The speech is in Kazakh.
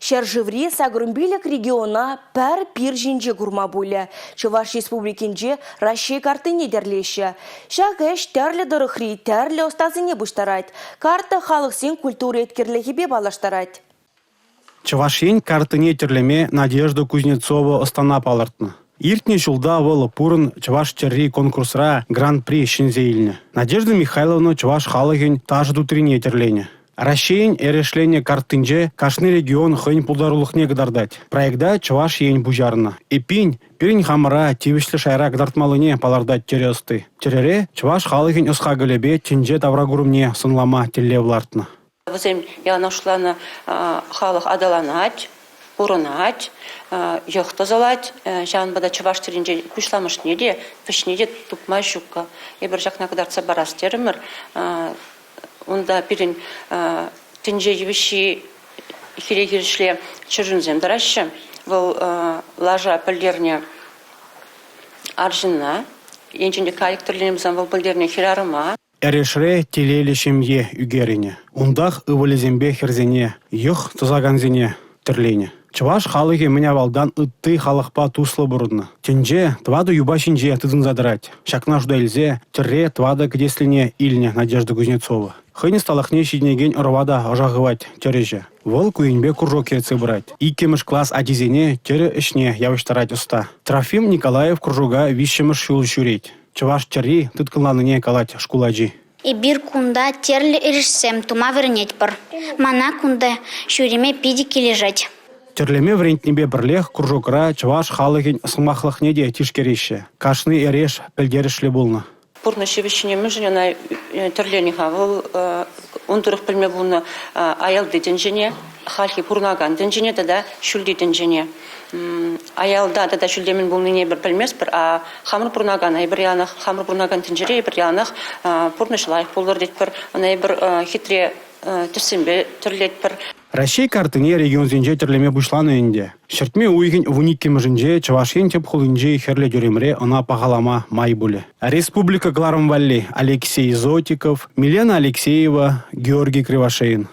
Шәржеври Сагрумбилек региона пәр пир жинже гурма буле. Чуваш республикинже Россия карты недерлеші. Шағыш тәрлі дұрықри, тәрлі остазыне бұштарайд. Карта халықсен культура еткерлігібе балаштарайд. Чувашин картыне терлеме Надежда Кузнецова остана палыртны. Иртне жылда вылы пурын Чуваш черри конкурсра гран-при шинзейліне. Надежда Михайловна Чуваш халығын тажы дутрине терлене. Россиян эрешлене картынже кашны регион хын пулдарулықне гдардать. Проекта Чуваш ень бужарна. Эпин пирин хамыра тивишлі шайра гдартмалыне палардать тересты. Терере Чуваш халығын ұсқа гілебе тенже таврагурумне сынлама теллевлартны. Візем янашланы халық адаланать, урынать, йоқтазалать. Жан бада Чуваш терінже күшламыш неде, вішнеде тупмай шукка. Ебір жақна қыдарца барас терімір. Онда пирин тенже евіші хирегерішле чырынзем дарашы. Бұл лажа пілдерне аржына. Енчінде коллекторлерімізен бұл пілдерне хирарыма. Эрешре телелі шемье үгерине. Ундах ывылезембе херзене, йых тузаганзене тірлене. Чуваш халығы меня валдан ытты халықпа туслы бұрыдны. Тенже твады юбашинже тызын задырать. Шакна жудайлзе тірре твады кдеслине ильне Надежда Кузнецова. Хыни сталахне шиднеген ұрвада ожағывать тереже. Вол куенбе куржок ерцы брать. Икемыш класс адизене тере ішне явыштарать уста. Трофим Николаев кружуга вищемыш шул шуреть. Чуваш терри тыткаланыне калать шкуладжи. И бир кунда терлі ирішсем тума вернеть бар. Мана кунда шуреме пидики лежать. Терлеме врентнебе бірлех кружокра Чуваш халығын сылмақлықне де тишкереше. Кашны эреш пілдерішлі болны. Пурна шевещине мүжіне тірлені хавыл, ұндырық білме бұлны аялды дінжіне, халқи пурнаган дінжіне да шүлді дінжіне. Аялда да шүлдемін бұлны не бір білмес бір, хамыр пурнаган, бір янық хамыр пурнаган дінжіре, бір янық пурны шылайық болыр дейт бір, бір хитре түсімбе түрлет бір. Россия картыне регион зенже терлеме бұшланы енде. Шертме уйген вуниккем жінже Чувашен теп хулынже херле жүремре она пағалама май бұлі. Республика Гларам Валли Алексей Зотиков, Милена Алексеева, Георгий Кривошеин.